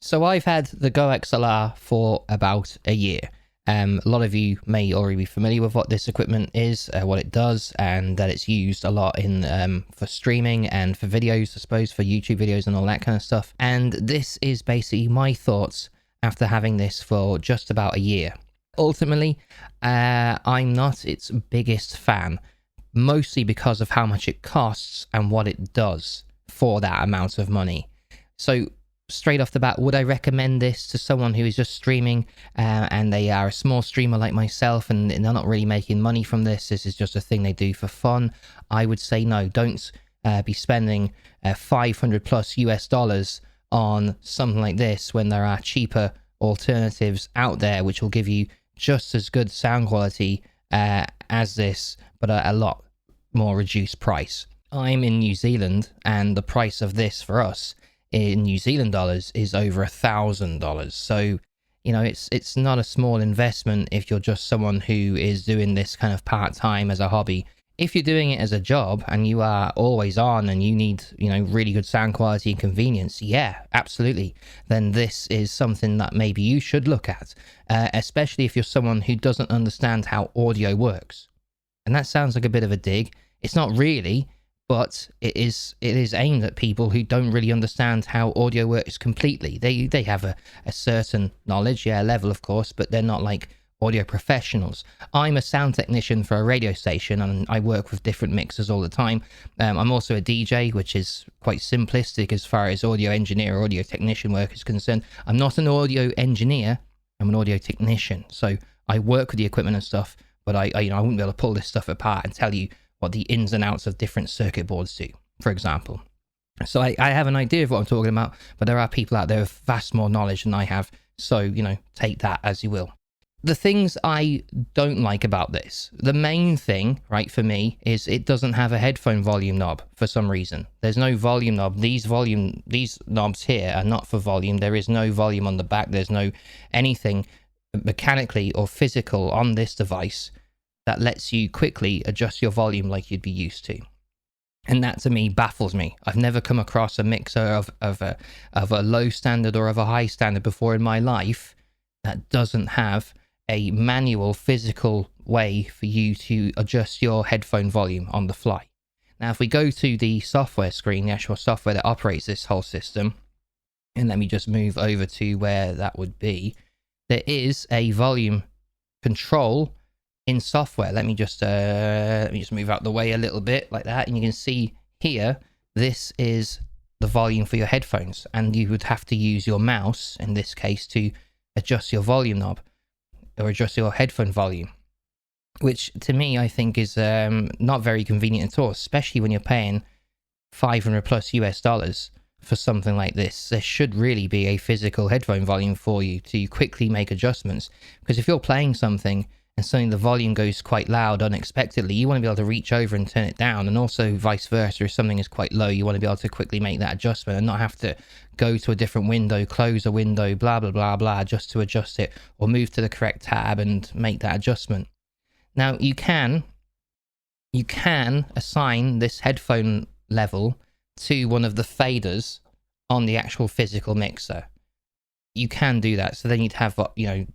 So I've had the GoXLR for about a year. A lot of you may already be familiar with what this equipment is, what it does, and that it's used a lot in for streaming and for videos, I suppose, for YouTube videos and all that kind of stuff. And this is basically my thoughts after having this for just about a year. Ultimately, I'm not its biggest fan, mostly because of how much it costs and what it does for that amount of money. So straight off the bat, would I recommend this to someone who is just streaming and they are a small streamer like myself and they're not really making money from this? This is just a thing they do for fun. I would say no, don't be spending 500 plus US dollars on something like this when there are cheaper alternatives out there which will give you just as good sound quality as this, but a lot more reduced price. I'm in New Zealand and the price of this for us in New Zealand dollars is over $1,000. So, you know, it's not a small investment if you're just someone who is doing this kind of part-time as a hobby. If you're doing it as a job and you are always on and you need, you know, really good sound quality and convenience, yeah, absolutely, then this is something that maybe you should look at, especially if you're someone who doesn't understand how audio works. And that sounds like a bit of a dig. It's not really, but it is aimed at people who don't really understand how audio works completely. They have a certain knowledge, yeah, level of course, but they're not like audio professionals. I'm a sound technician for a radio station and I work with different mixers all the time. I'm also a DJ, which is quite simplistic as far as audio engineer or audio technician work is concerned. I'm not an audio engineer, I'm an audio technician. So I work with the equipment and stuff, but I wouldn't be able to pull this stuff apart and tell you what the ins and outs of different circuit boards do, for example. So I have an idea of what I'm talking about, but there are people out there with vast more knowledge than I have. So, you know, take that as you will. The things I don't like about this, the main thing, right, for me, is it doesn't have a headphone volume knob for some reason. There's no volume knob. These knobs here are not for volume. There is no volume on the back. There's no anything mechanically or physical on this device that lets you quickly adjust your volume like you'd be used to. And that to me baffles me. I've never come across a mixer of a low standard or of a high standard before in my life that doesn't have a manual physical way for you to adjust your headphone volume on the fly. Now, if we go to the software screen, the actual software that operates this whole system, and let me just move over to where that would be, there is a volume control in software. Let me just move out the way a little bit like that, and you can see here this is the volume for your headphones, and you would have to use your mouse in this case to adjust your volume knob or adjust your headphone volume, which to me I think is not very convenient at all, especially when you're paying 500 plus US dollars for something like this. There should really be a physical headphone volume for you to quickly make adjustments, because if you're playing something and suddenly the volume goes quite loud unexpectedly, you want to be able to reach over and turn it down, and also vice versa. If something is quite low, you want to be able to quickly make that adjustment and not have to go to a different window, close a window, blah, blah, blah, blah, just to adjust it, or move to the correct tab and make that adjustment. Now, you can assign this headphone level to one of the faders on the actual physical mixer. You can do that, so then you'd have, you know,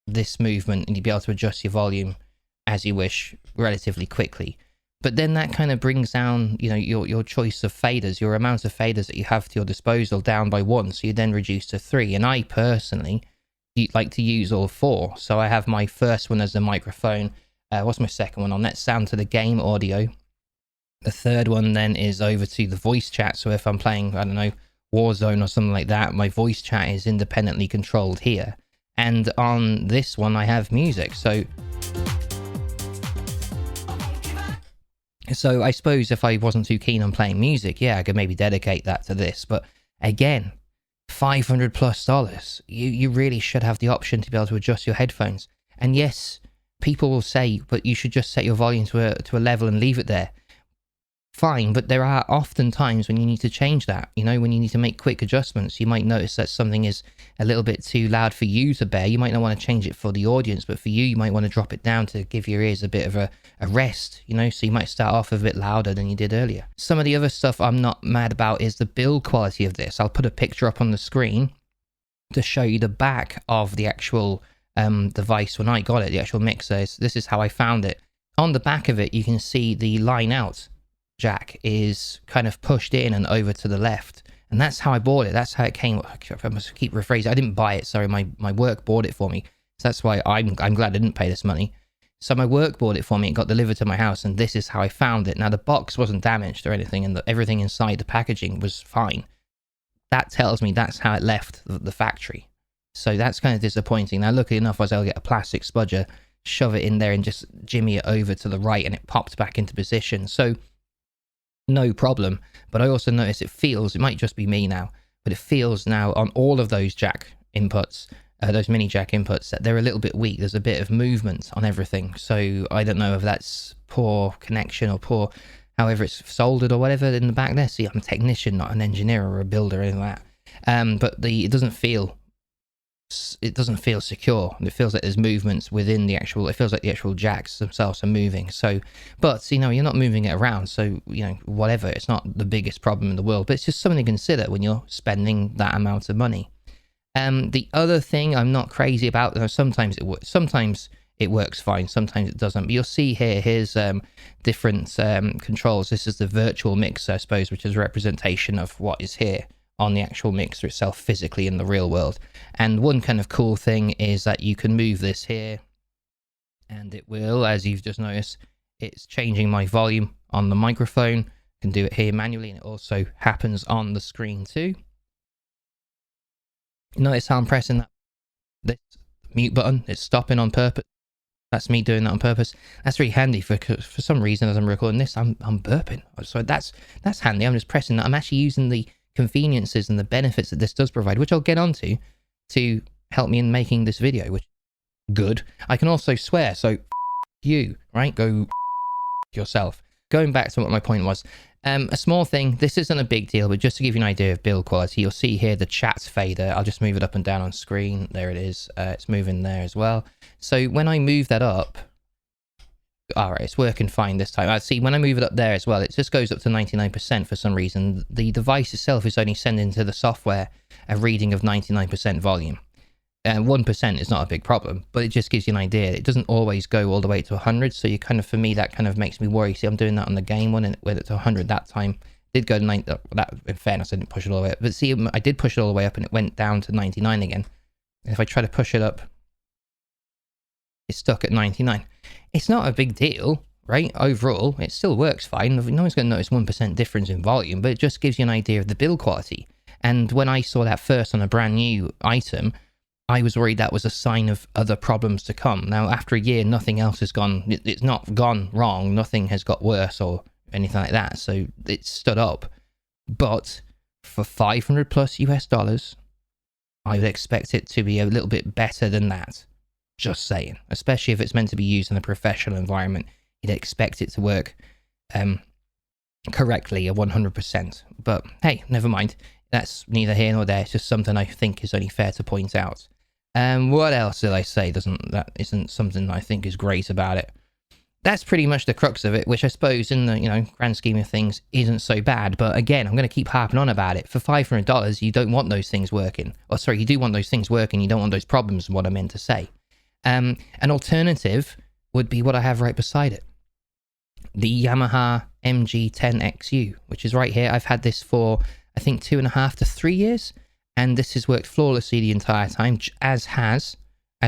this movement and you'd be able to adjust your volume as you wish relatively quickly. But then that kind of brings down, you know, your choice of faders, your amount of faders that you have to your disposal down by one, so you then reduce to 3. And I personally like to use all 4. So I have my first one as a microphone. What's my second one on? Let's sound to the game audio. The third one then is over to the voice chat. So if I'm playing, I don't know, Warzone or something like that, my voice chat is independently controlled here. And on this one, I have music. So I suppose if I wasn't too keen on playing music, yeah, I could maybe dedicate that to this. But again, $500 plus. You really should have the option to be able to adjust your headphones. And yes, people will say, but you should just set your volume to a level and leave it there. Fine, but there are often times when you need to change that, you know, when you need to make quick adjustments. You might notice that something is a little bit too loud for you to bear. You might not want to change it for the audience, but for you, you might want to drop it down to give your ears a bit of a rest, you know, so you might start off a bit louder than you did earlier. Some of the other stuff I'm not mad about is the build quality of this. I'll put a picture up on the screen to show you the back of the actual device when I got it, the actual mixer. This is how I found it. On the back of it, you can see the line out jack is kind of pushed in and over to the left. And that's how I bought it. That's how it came. I must keep rephrasing. I didn't buy it. Sorry, my work bought it for me. So that's why I'm glad I didn't pay this money. So my work bought it for me. It got delivered to my house, and this is how I found it. Now, the box wasn't damaged or anything, and everything inside the packaging was fine. That tells me that's how it left the factory. So that's kind of disappointing. Now, luckily enough, I was able to get a plastic spudger, shove it in there, and just jimmy it over to the right, and it popped back into position. So no problem. But I also notice it might just be me now, but it feels now on all of those jack inputs, those mini jack inputs, that they're a little bit weak. There's a bit of movement on everything. So I don't know if that's poor connection or poor, however it's soldered or whatever in the back there. See, I'm a technician, not an engineer or a builder or anything like that. But it doesn't feel secure. It feels like there's movements within the actual, it feels like the actual jacks themselves are moving. So, but you're not moving it around. So, whatever, it's not the biggest problem in the world, but it's just something to consider when you're spending that amount of money. The other thing I'm not crazy about, sometimes it works fine, sometimes it doesn't. But you'll see here's different controls. This is the virtual mixer, I suppose, which is a representation of what is here on the actual mixer itself physically in the real world. And one kind of cool thing is that you can move this here, and it will, as you've just noticed, it's changing my volume on the microphone. I can do it here manually, and it also happens on the screen too. Notice how I'm pressing this mute button. It's stopping on purpose. That's me doing that on purpose. That's really handy for some reason as I'm recording this, I'm burping. So that's handy. I'm just pressing that. I'm actually using the conveniences and the benefits that this does provide, which I'll get onto, to help me in making this video, which is good. I can also swear, so you, right? Go yourself. Going back to what my point was, a small thing, this isn't a big deal, but just to give you an idea of build quality, you'll see here the chat fader. I'll just move it up and down on screen. There it is. It's moving there as well. So when I move that up, all right, it's working fine this time. I see when I move it up there as well, it just goes up to 99% for some reason. The device itself is only sending to the software a reading of 99% volume. 1% is not a big problem, but it just gives you an idea. It doesn't always go all the way to 100, so for me, that kind of makes me worry. See, I'm doing that on the game one, and it went to 100 that time. It did go to 90, that, in fairness, I didn't push it all the way up. But see, I did push it all the way up, and it went down to 99 again. And if I try to push it up, it's stuck at 99. It's not a big deal, right? Overall, it still works fine. No one's going to notice 1% difference in volume, but it just gives you an idea of the build quality. And when I saw that first on a brand new item, I was worried that was a sign of other problems to come. Now, after a year, nothing else has gone, it's not gone wrong. Nothing has got worse or anything like that. So it stood up. But for 500 plus US dollars, I would expect it to be a little bit better than that. Just saying, especially if it's meant to be used in a professional environment, you'd expect it to work correctly at 100%. But hey, never mind. That's neither here nor there. It's just something I think is only fair to point out. What else did I say? That isn't something I think is great about it. That's pretty much the crux of it, which I suppose in the grand scheme of things isn't so bad. But again, I'm going to keep harping on about it. For $500, you don't want those things working. Or sorry, you do want those things working. You don't want those problems, what I meant to say. An alternative would be what I have right beside it. The Yamaha MG10XU, which is right here. I've had this for, I think, 2.5 to 3 years. And this has worked flawlessly the entire time, as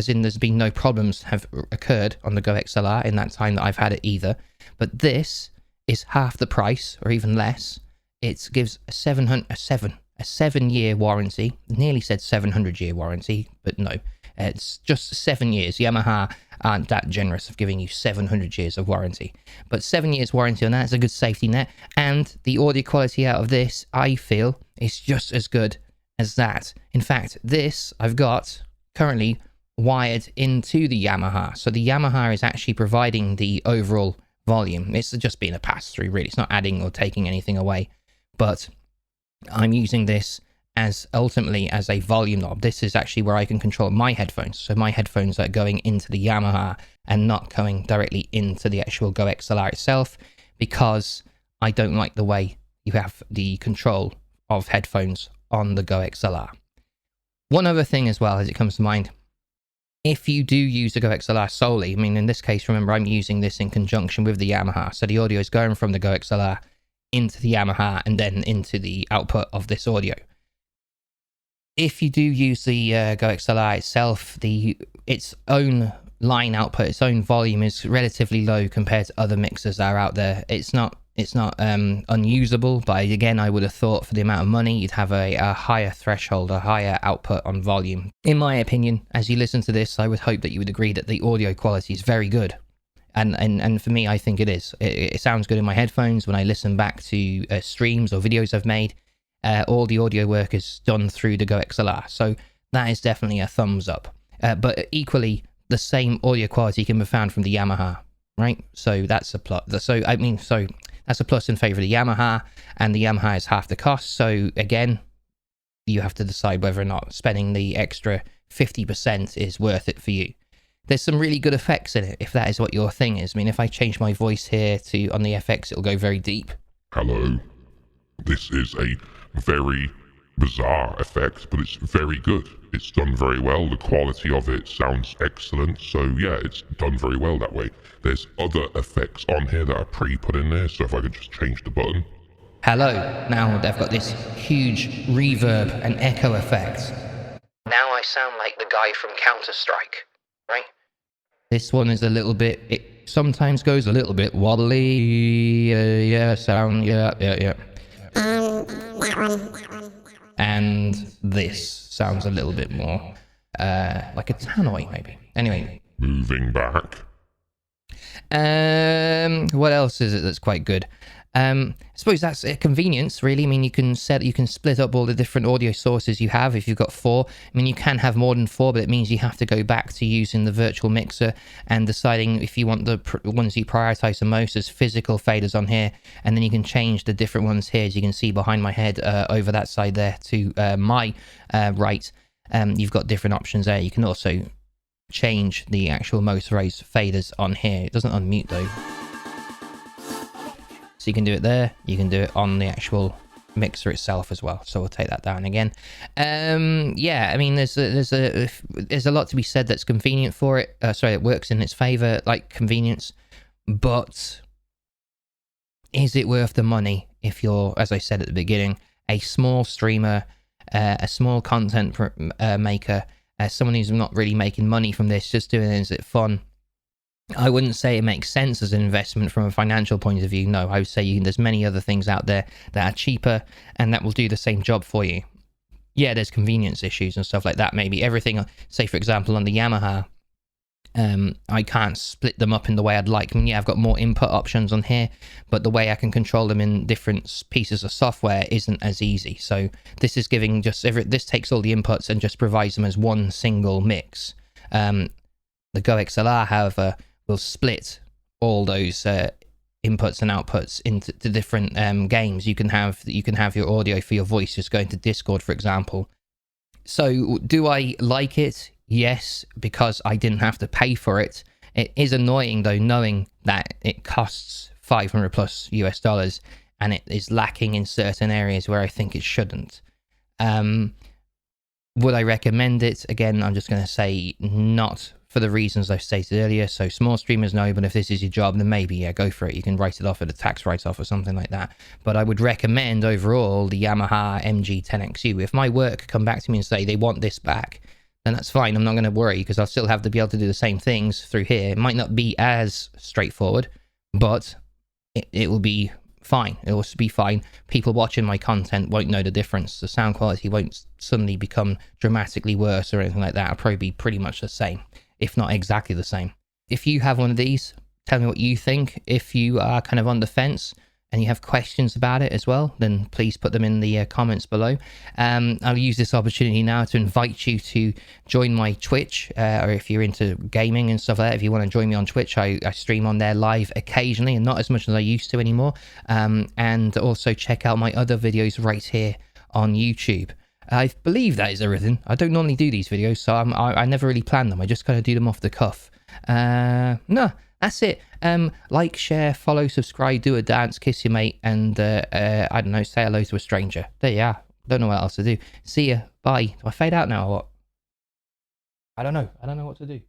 in there's been no problems have occurred on the GoXLR in that time that I've had it either. But this is half the price, or even less. It gives a 7-year warranty. Nearly said 700-year warranty, but no. It's just 7 years. Yamaha aren't that generous of giving you 700 years of warranty. But 7 years warranty on that is a good safety net. And the audio quality out of this, I feel, is just as good as that. In fact, this I've got currently wired into the Yamaha. So the Yamaha is actually providing the overall volume. It's just being a pass-through, really. It's not adding or taking anything away. But I'm using this as ultimately as a volume knob. This is actually where I can control my headphones. So my headphones are going into the Yamaha and not going directly into the actual GoXLR itself, because I don't like the way you have the control of headphones on the GoXLR. One other thing as well, as it comes to mind, if you do use the GoXLR solely, I mean, in this case, remember, I'm using this in conjunction with the Yamaha. So the audio is going from the GoXLR into the Yamaha and then into the output of this audio. If you do use the GoXLR itself, its own line output, its own volume is relatively low compared to other mixers that are out there. It's not unusable, but again, I would have thought for the amount of money, you'd have a higher threshold, a higher output on volume. In my opinion, as you listen to this, I would hope that you would agree that the audio quality is very good. And for me, I think it is. It sounds good in my headphones when I listen back to streams or videos I've made. All the audio work is done through the GoXLR, so that is definitely a thumbs up. But equally, the same audio quality can be found from the Yamaha, right? So that's a plus. So that's a plus in favor of the Yamaha, and the Yamaha is half the cost. So again, you have to decide whether or not spending the extra 50% is worth it for you. There's some really good effects in it, if that is what your thing is. I mean, if I change my voice here to on the FX, it'll go very deep. Hello. This is a very bizarre effect, but it's very good. It's done very well. The quality of it sounds excellent. So yeah, it's done very well that way. There's other effects on here that are pre-put in there. So if I could just change the button. Hello. Now they've got this huge reverb and echo effect. Now I sound like the guy from Counter-Strike, right? This one is a little bit, it sometimes goes a little bit wobbly. Yeah. That one. And this sounds a little bit more like a tannoy, maybe. Anyway. Moving back. What else is it that's quite good? I suppose that's a convenience, really. I mean, you can split up all the different audio sources you have if you've got 4. I mean, you can have more than 4, but it means you have to go back to using the virtual mixer and deciding if you want the ones you prioritize the most as physical faders on here, and then you can change the different ones here, as you can see behind my head over that side there to my right. You've got different options there. You can also change the actual motorized faders on here. It doesn't unmute though. So you can do it there, you can do it on the actual mixer itself as well. So we'll take that down again. Yeah, I mean, there's a lot to be said that's convenient for it. It works in its favor, like convenience. But is it worth the money if you're, as I said at the beginning, a small streamer, a small content maker, someone who's not really making money from this, just doing it as it fun? I wouldn't say it makes sense as an investment from a financial point of view. No, I would say there's many other things out there that are cheaper and that will do the same job for you. Yeah, there's convenience issues and stuff like that. Maybe everything, say for example on the Yamaha, I can't split them up in the way I'd like. I mean, yeah, I've got more input options on here, but the way I can control them in different pieces of software isn't as easy. So this is giving this takes all the inputs and just provides them as one single mix. The GoXLR, however, will split all those inputs and outputs into different games. You can have your audio for your voice just going to Discord, for example. So do I like it? Yes, because I didn't have to pay for it. It is annoying though, knowing that it costs $500 plus US, and it is lacking in certain areas where I think it shouldn't. Would I recommend it? Again, I'm just going to say not for the reasons I've stated earlier. So small streamers, no, but if this is your job, then maybe, yeah, go for it. You can write it off at a tax write-off or something like that. But I would recommend overall the Yamaha MG10XU. If my work come back to me and say they want this back, then that's fine. I'm not going to worry because I'll still have to be able to do the same things through here. It might not be as straightforward, but it will be fine. It will be fine. People watching my content won't know the difference. The sound quality won't suddenly become dramatically worse or anything like that. It'll probably be pretty much the same, if not exactly the same. If you have one of these, tell me what you think. If you are kind of on the fence and you have questions about it as well, then please put them in the comments below. I'll use this opportunity now to invite you to join my Twitch, or if you're into gaming and stuff like that, if you want to join me on Twitch, I stream on there live occasionally, and not as much as I used to anymore. And also check out my other videos right here on YouTube. I believe that is everything. I don't normally do these videos, so I never really plan them. I just kind of do them off the cuff. No, that's it. Like, share, follow, subscribe, do a dance, kiss your mate, and I don't know, say hello to a stranger. There you are. Don't know what else to do. See ya. Bye. Do I fade out now or what? I don't know. I don't know what to do.